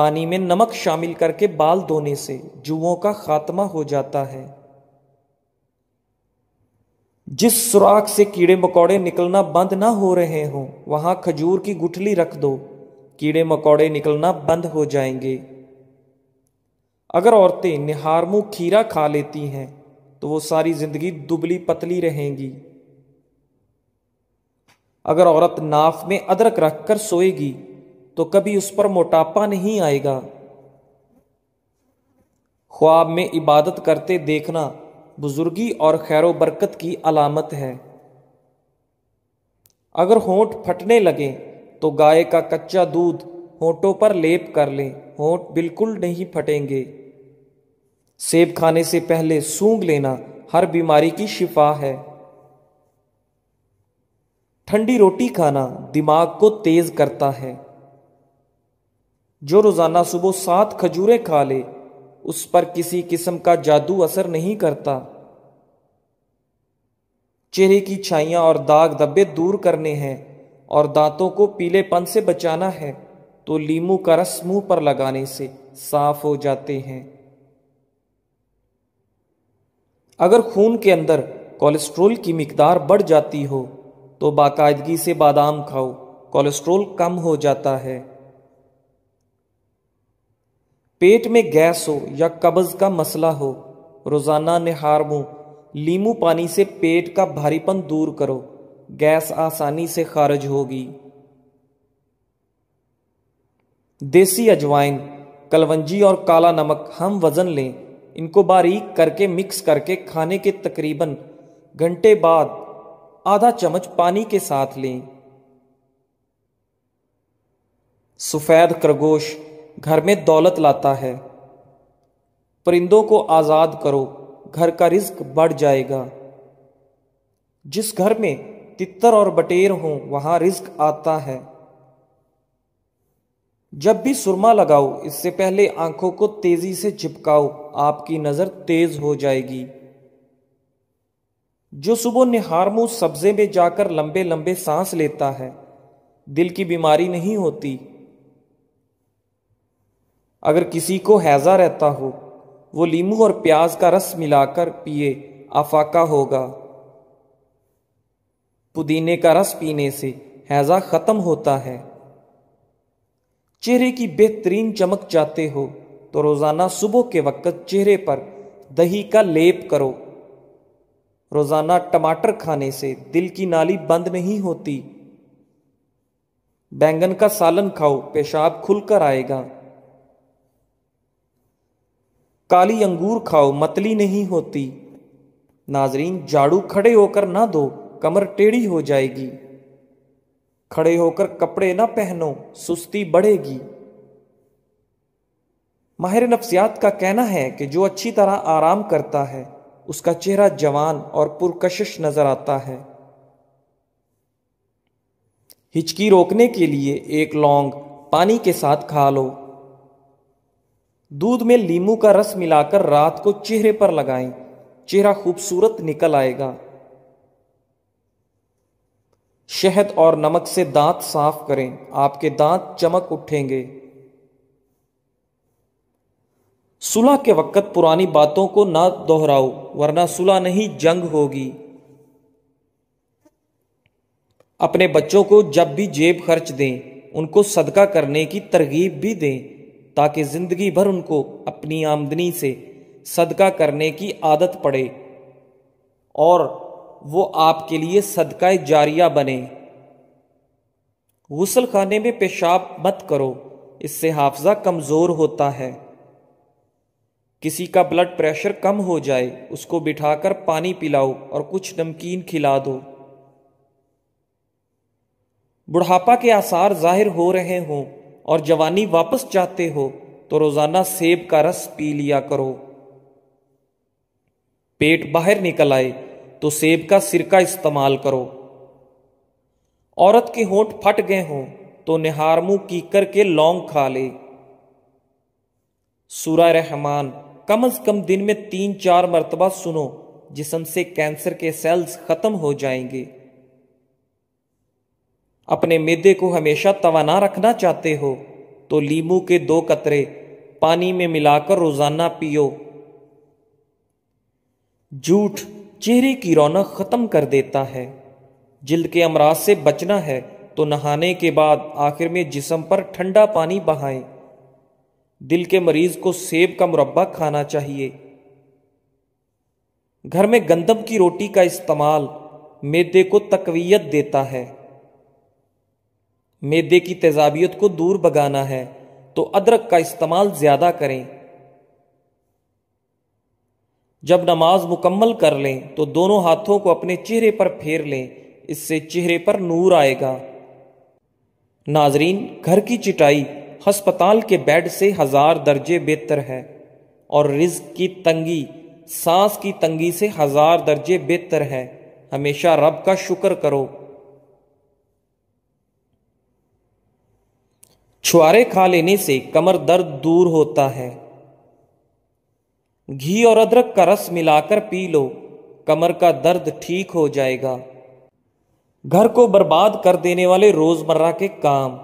پانی میں نمک شامل کر کے بال دھونے سے جوؤں کا خاتمہ ہو جاتا ہے۔ جس سوراخ سے کیڑے مکوڑے نکلنا بند نہ ہو رہے ہوں وہاں کھجور کی گٹھلی رکھ دو، کیڑے مکوڑے نکلنا بند ہو جائیں گے۔ اگر عورتیں نہار منہ کھیرا کھا لیتی ہیں تو وہ ساری زندگی دبلی پتلی رہیں گی۔ اگر عورت ناف میں ادرک رکھ کر سوئے گی تو کبھی اس پر موٹاپا نہیں آئے گا۔ خواب میں عبادت کرتے دیکھنا بزرگی اور خیر و برکت کی علامت ہے۔ اگر ہونٹ پھٹنے لگیں تو گائے کا کچا دودھ ہونٹوں پر لیپ کر لیں، ہونٹ بالکل نہیں پھٹیں گے۔ سیب کھانے سے پہلے سونگھ لینا ہر بیماری کی شفا ہے۔ ٹھنڈی روٹی کھانا دماغ کو تیز کرتا ہے۔ جو روزانہ صبح 7 کھجوریں کھا لے اس پر کسی قسم کا جادو اثر نہیں کرتا۔ چہرے کی چھائیاں اور داغ دھبے دور کرنے ہیں اور دانتوں کو پیلے پن سے بچانا ہے تو لیمو کا رس منہ پر لگانے سے صاف ہو جاتے ہیں۔ اگر خون کے اندر کولیسٹرول کی مقدار بڑھ جاتی ہو تو باقاعدگی سے بادام کھاؤ، کولیسٹرول کم ہو جاتا ہے۔ پیٹ میں گیس ہو یا قبض کا مسئلہ ہو، روزانہ نہار منہ لیمو پانی سے پیٹ کا بھاری پن دور کرو، گیس آسانی سے خارج ہوگی۔ دیسی اجوائن، کلونجی اور کالا نمک ہم وزن لیں، ان کو باریک کر کے مکس کر کے کھانے کے تقریباً گھنٹے بعد آدھا چمچ پانی کے ساتھ لیں۔ سفید خرگوش گھر میں دولت لاتا ہے۔ پرندوں کو آزاد کرو، گھر کا رزق بڑھ جائے گا۔ جس گھر میں تتر اور بٹیر ہوں وہاں رزق آتا ہے۔ جب بھی سرما لگاؤ اس سے پہلے آنکھوں کو تیزی سے جھپکاؤ، آپ کی نظر تیز ہو جائے گی۔ جو صبح نہار منہ سبزے میں جا کر لمبے لمبے سانس لیتا ہے دل کی بیماری نہیں ہوتی۔ اگر کسی کو ہیضہ رہتا ہو وہ لیمو اور پیاز کا رس ملا کر پیے، افاقہ ہوگا۔ پودینے کا رس پینے سے ہیضہ ختم ہوتا ہے۔ چہرے کی بہترین چمک چاہتے ہو تو روزانہ صبح کے وقت چہرے پر دہی کا لیپ کرو۔ روزانہ ٹماٹر کھانے سے دل کی نالی بند نہیں ہوتی۔ بینگن کا سالن کھاؤ، پیشاب کھل کر آئے گا۔ کالی انگور کھاؤ، متلی نہیں ہوتی۔ ناظرین، جھاڑو کھڑے ہو کر نہ دو، کمر ٹیڑھی ہو جائے گی۔ کھڑے ہو کر کپڑے نہ پہنو، سستی بڑھے گی۔ ماہر نفسیات کا کہنا ہے کہ جو اچھی طرح آرام کرتا ہے اس کا چہرہ جوان اور پرکشش نظر آتا ہے۔ ہچکی روکنے کے لیے 1 لونگ پانی کے ساتھ کھا لو۔ دودھ میں لیمو کا رس ملا کر رات کو چہرے پر لگائیں، چہرہ خوبصورت نکل آئے گا۔ شہد اور نمک سے دانت صاف کریں، آپ کے دانت چمک اٹھیں گے۔ صلح کے وقت پرانی باتوں کو نہ دہراؤ ورنہ صلح نہیں جنگ ہوگی۔ اپنے بچوں کو جب بھی جیب خرچ دیں ان کو صدقہ کرنے کی ترغیب بھی دیں تاکہ زندگی بھر ان کو اپنی آمدنی سے صدقہ کرنے کی عادت پڑے اور وہ آپ کے لیے صدقہ جاریہ بنے۔ غسل خانے میں پیشاب مت کرو، اس سے حافظہ کمزور ہوتا ہے۔ کسی کا بلڈ پریشر کم ہو جائے اس کو بٹھا کر پانی پلاؤ اور کچھ نمکین کھلا دو۔ بڑھاپا کے آثار ظاہر ہو رہے ہوں اور جوانی واپس چاہتے ہو تو روزانہ سیب کا رس پی لیا کرو۔ پیٹ باہر نکل آئے تو سیب کا سرکہ استعمال کرو۔ عورت کے ہونٹ پھٹ گئے ہوں تو نہار منہ کیکر کے لونگ کھا لے۔ سورہ رحمان کم از کم دن میں 3-4 مرتبہ سنو، جسم سے کینسر کے سیلز ختم ہو جائیں گے۔ اپنے معدے کو ہمیشہ توانا رکھنا چاہتے ہو تو لیمو کے 2 قطرے پانی میں ملا کر روزانہ پیو۔ جھوٹ چہرے کی رونق ختم کر دیتا ہے۔ جلد کے امراض سے بچنا ہے تو نہانے کے بعد آخر میں جسم پر ٹھنڈا پانی بہائیں۔ دل کے مریض کو سیب کا مربع کھانا چاہیے۔ گھر میں گندم کی روٹی کا استعمال معدے کو تقویت دیتا ہے۔ معدے کی تیزابیت کو دور بھگانا ہے تو ادرک کا استعمال زیادہ کریں۔ جب نماز مکمل کر لیں تو دونوں ہاتھوں کو اپنے چہرے پر پھیر لیں، اس سے چہرے پر نور آئے گا۔ ناظرین، گھر کی چٹائی ہسپتال کے بیڈ سے 1000 درجے بہتر ہے، اور رزق کی تنگی سانس کی تنگی سے 1000 درجے بہتر ہے۔ ہمیشہ رب کا شکر کرو۔ چھوارے کھا لینے سے کمر درد دور ہوتا ہے۔ گھی اور ادرک کا رس ملا کر پی لو، کمر کا درد ٹھیک ہو جائے گا۔ گھر کو برباد کر دینے والے روزمرہ کے کام: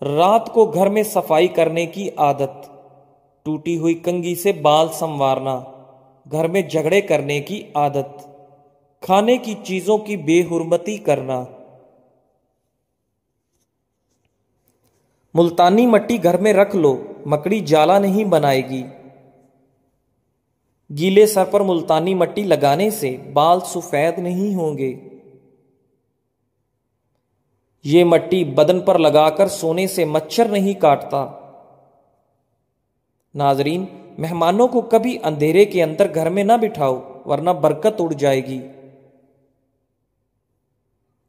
رات کو گھر میں صفائی کرنے کی عادت، ٹوٹی ہوئی کنگھی سے بال سنوارنا، گھر میں جھگڑے کرنے کی عادت، کھانے کی چیزوں کی بے حرمتی کرنا۔ ملتانی مٹی گھر میں رکھ لو، مکڑی جالا نہیں بنائے گی۔ گیلے سر پر ملتانی مٹی لگانے سے بال سفید نہیں ہوں گے۔ یہ مٹی بدن پر لگا کر سونے سے مچھر نہیں کاٹتا۔ ناظرین، مہمانوں کو کبھی اندھیرے کے اندر گھر میں نہ بٹھاؤ ورنہ برکت اڑ جائے گی۔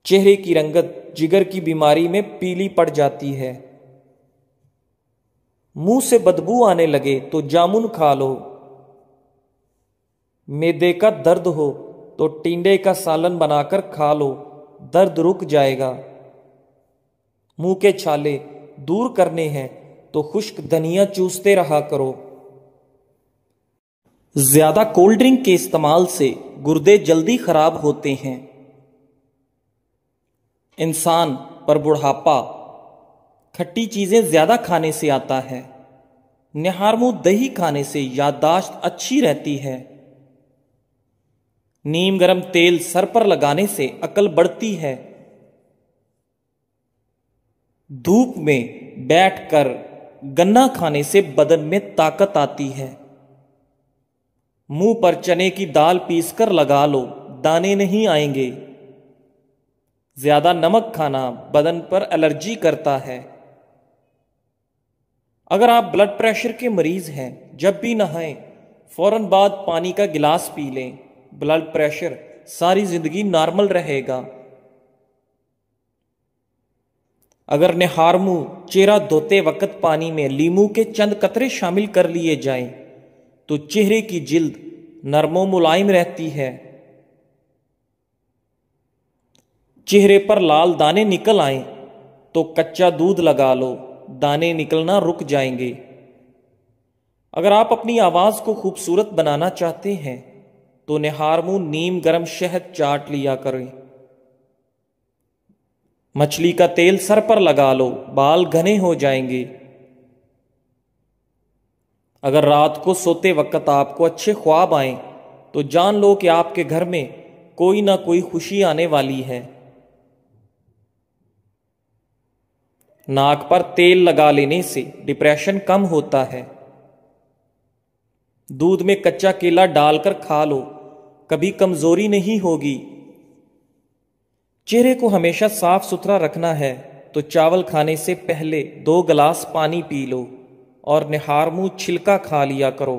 چہرے کی رنگت جگر کی بیماری میں پیلی پڑ جاتی ہے۔ منہ سے بدبو آنے لگے تو جامن کھا لو۔ معدے کا درد ہو تو ٹینڈے کا سالن بنا کر کھا لو، درد رک جائے گا۔ منہ کے چھالے دور کرنے ہیں تو خشک دھنیا چوستے رہا کرو۔ زیادہ کولڈ ڈرنک کے استعمال سے گردے جلدی خراب ہوتے ہیں۔ انسان پر بڑھاپا کھٹی چیزیں زیادہ کھانے سے آتا ہے۔ نہار منہ دہی کھانے سے یادداشت اچھی رہتی ہے۔ نیم گرم تیل سر پر لگانے سے عقل بڑھتی ہے۔ دھوپ میں بیٹھ کر گنا کھانے سے بدن میں طاقت آتی ہے۔ منہ پر چنے کی دال پیس کر لگا لو، دانے نہیں آئیں گے۔ زیادہ نمک کھانا بدن پر الرجی کرتا ہے۔ اگر آپ بلڈ پریشر کے مریض ہیں، جب بھی نہائیں فوراً بعد پانی کا گلاس پی لیں، بلڈ پریشر ساری زندگی نارمل رہے گا۔ اگر نہار منہ چہرہ دھوتے وقت پانی میں لیمو کے چند قطرے شامل کر لیے جائیں تو چہرے کی جلد نرم و ملائم رہتی ہے۔ چہرے پر لال دانے نکل آئیں تو کچا دودھ لگا لو، دانے نکلنا رک جائیں گے۔ اگر آپ اپنی آواز کو خوبصورت بنانا چاہتے ہیں تو نہار منہ نیم گرم شہد چاٹ لیا کریں۔ مچھلی کا تیل سر پر لگا لو، بال گھنے ہو جائیں گے۔ اگر رات کو سوتے وقت آپ کو اچھے خواب آئیں تو جان لو کہ آپ کے گھر میں کوئی نہ کوئی خوشی آنے والی ہے۔ ناک پر تیل لگا لینے سے ڈپریشن کم ہوتا ہے۔ دودھ میں کچا کیلا ڈال کر کھا لو، کبھی کمزوری نہیں ہوگی۔ چہرے کو ہمیشہ صاف ستھرا رکھنا ہے تو چاول کھانے سے پہلے 2 گلاس پانی پی لو اور نہار منہ چھلکا کھا لیا کرو۔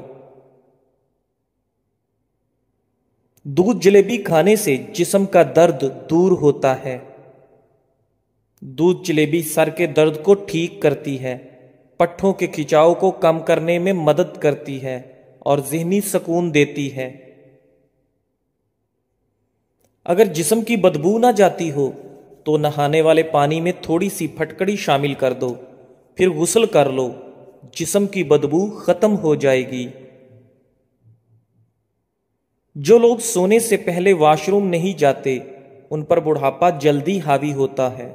دودھ جلیبی کھانے سے جسم کا درد دور ہوتا ہے۔ دودھ جلیبی سر کے درد کو ٹھیک کرتی ہے، پٹھوں کے کھچاؤ کو کم کرنے میں مدد کرتی ہے اور ذہنی سکون دیتی ہے۔ اگر جسم کی بدبو نہ جاتی ہو تو نہانے والے پانی میں تھوڑی سی پھٹکڑی شامل کر دو، پھر غسل کر لو، جسم کی بدبو ختم ہو جائے گی۔ جو لوگ سونے سے پہلے واش روم نہیں جاتے ان پر بڑھاپا جلدی حاوی ہوتا ہے۔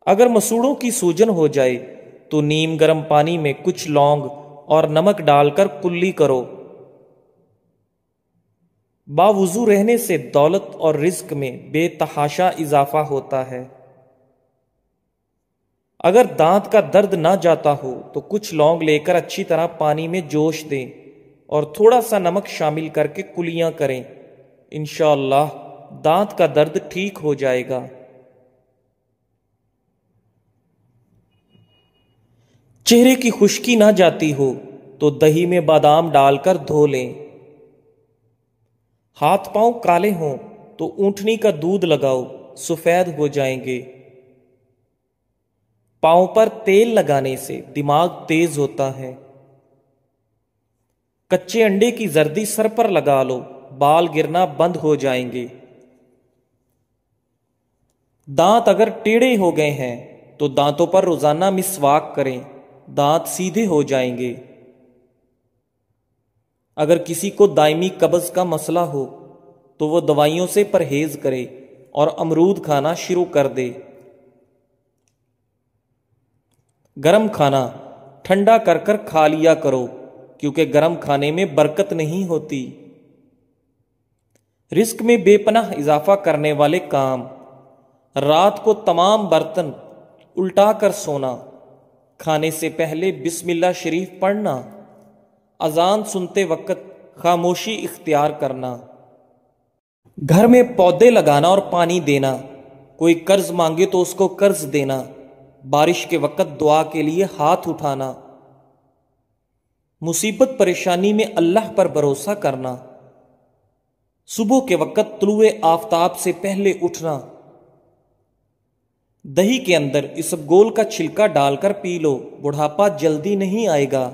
اگر مسوڑوں کی سوجن ہو جائے تو نیم گرم پانی میں کچھ لونگ اور نمک ڈال کر کلی کرو۔ باوضو رہنے سے دولت اور رزق میں بے تحاشا اضافہ ہوتا ہے۔ اگر دانت کا درد نہ جاتا ہو تو کچھ لونگ لے کر اچھی طرح پانی میں جوش دیں اور تھوڑا سا نمک شامل کر کے کلیاں کریں، انشاءاللہ دانت کا درد ٹھیک ہو جائے گا۔ چہرے کی خشکی نہ جاتی ہو تو دہی میں بادام ڈال کر دھو لیں۔ ہاتھ پاؤں کالے ہوں تو اونٹنی کا دودھ لگاؤ، سفید ہو جائیں گے۔ پاؤں پر تیل لگانے سے دماغ تیز ہوتا ہے۔ کچے انڈے کی زردی سر پر لگا لو، بال گرنا بند ہو جائیں گے۔ دانت اگر ٹیڑھے ہو گئے ہیں تو دانتوں پر روزانہ مسواک کریں، دانت سیدھے ہو جائیں گے۔ اگر کسی کو دائمی قبض کا مسئلہ ہو تو وہ دوائیوں سے پرہیز کرے اور امرود کھانا شروع کر دے۔ گرم کھانا ٹھنڈا کر کر کھا لیا کرو، کیونکہ گرم کھانے میں برکت نہیں ہوتی۔ رزق میں بے پناہ اضافہ کرنے والے کام: رات کو تمام برتن الٹا کر سونا، کھانے سے پہلے بسم اللہ شریف پڑھنا، اذان سنتے وقت خاموشی اختیار کرنا، گھر میں پودے لگانا اور پانی دینا، کوئی قرض مانگے تو اس کو قرض دینا، بارش کے وقت دعا کے لیے ہاتھ اٹھانا، مصیبت پریشانی میں اللہ پر بھروسہ کرنا، صبح کے وقت طلوع آفتاب سے پہلے اٹھنا، دہی کے اندر اسبگول کا چھلکا ڈال کر پی لو، بڑھاپا جلدی نہیں آئے گا۔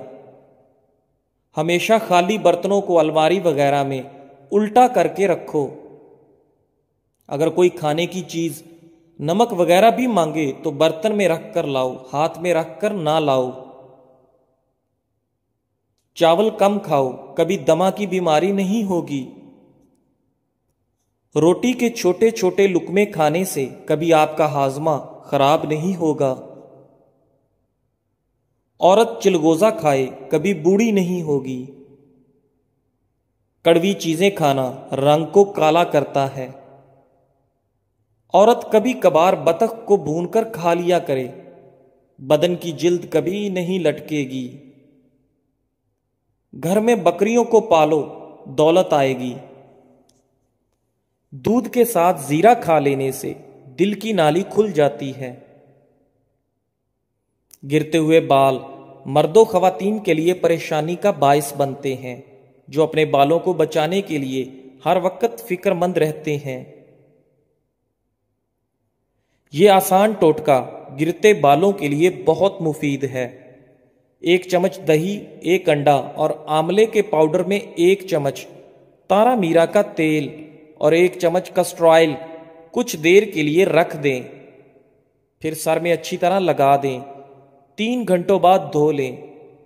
ہمیشہ خالی برتنوں کو الماری وغیرہ میں الٹا کر کے رکھو۔ اگر کوئی کھانے کی چیز نمک وغیرہ بھی مانگے تو برتن میں رکھ کر لاؤ، ہاتھ میں رکھ کر نہ لاؤ۔ چاول کم کھاؤ، کبھی دمہ کی بیماری نہیں ہوگی۔ روٹی کے چھوٹے چھوٹے لقمے کھانے سے کبھی آپ کا ہاضمہ خراب نہیں ہوگا۔ عورت چلگوزہ کھائے کبھی بوڑھی نہیں ہوگی۔ کڑوی چیزیں کھانا رنگ کو کالا کرتا ہے۔ عورت کبھی کبھار بطخ کو بھون کر کھا لیا کرے، بدن کی جلد کبھی نہیں لٹکے گی۔ گھر میں بکریوں کو پالو، دولت آئے گی۔ دودھ کے ساتھ زیرہ کھا لینے سے دل کی نالی کھل جاتی ہے۔ گرتے ہوئے بال مرد و خواتین کے لیے پریشانی کا باعث بنتے ہیں، جو اپنے بالوں کو بچانے کے لیے ہر وقت فکر مند رہتے ہیں۔ یہ آسان ٹوٹکا گرتے بالوں کے لیے بہت مفید ہے۔ 1 چمچ دہی، 1 انڈا اور آملے کے پاؤڈر میں 1 چمچ تارا میرا کا تیل اور 1 چمچ کسٹر آئل کچھ دیر کے لیے رکھ دیں، پھر سر میں اچھی طرح لگا دیں۔ 3 گھنٹوں بعد دھو لیں۔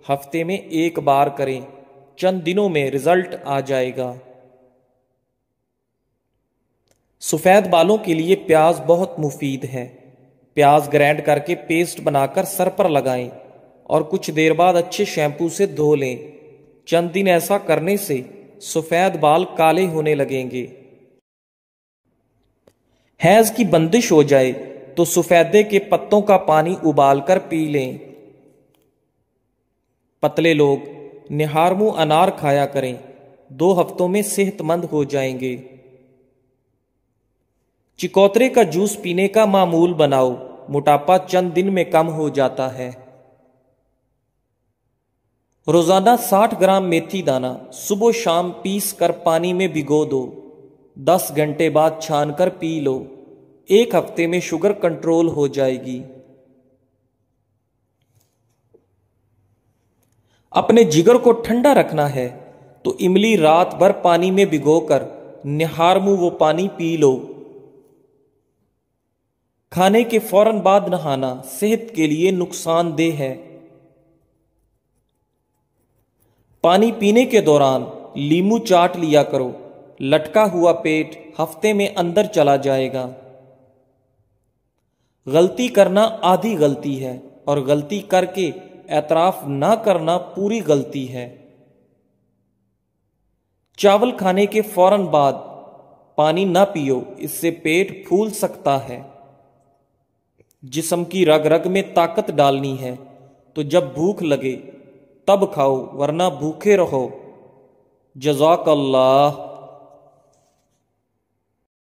ہفتے میں 1 بار کریں، چند دنوں میں رزلٹ آ جائے گا۔ سفید بالوں کے لیے پیاز بہت مفید ہے۔ پیاز گرائنڈ کر کے پیسٹ بنا کر سر پر لگائیں اور کچھ دیر بعد اچھے شیمپو سے دھو لیں۔ چند دن ایسا کرنے سے سفید بال کالے ہونے لگیں گے۔ حیض کی بندش ہو جائے تو سفیدے کے پتوں کا پانی ابال کر پی لیں۔ پتلے لوگ نہارمو انار کھایا کریں، 2 ہفتوں میں صحت مند ہو جائیں گے۔ چکوترے کا جوس پینے کا معمول بناؤ، موٹاپا چند دن میں کم ہو جاتا ہے۔ روزانہ 60 گرام میتھی دانہ صبح و شام پیس کر پانی میں بھگو دو، 10 گھنٹے بعد چھان کر پی لو، 1 ہفتے میں شوگر کنٹرول ہو جائے گی۔ اپنے جگر کو ٹھنڈا رکھنا ہے تو املی رات بھر پانی میں بھگو کر نہارمو وہ پانی پی لو۔ کھانے کے فوراً بعد نہانا صحت کے لیے نقصان دہ ہے۔ پانی پینے کے دوران لیمو چاٹ لیا کرو، لٹکا ہوا پیٹ ہفتے میں اندر چلا جائے گا۔ غلطی کرنا آدھی غلطی ہے اور غلطی کر کے اعتراف نہ کرنا پوری غلطی ہے۔ چاول کھانے کے فوراً بعد پانی نہ پیو، اس سے پیٹ پھول سکتا ہے۔ جسم کی رگ رگ میں طاقت ڈالنی ہے تو جب بھوک لگے تب کھاؤ، ورنہ بھوکے رہو۔ جزاک اللہ۔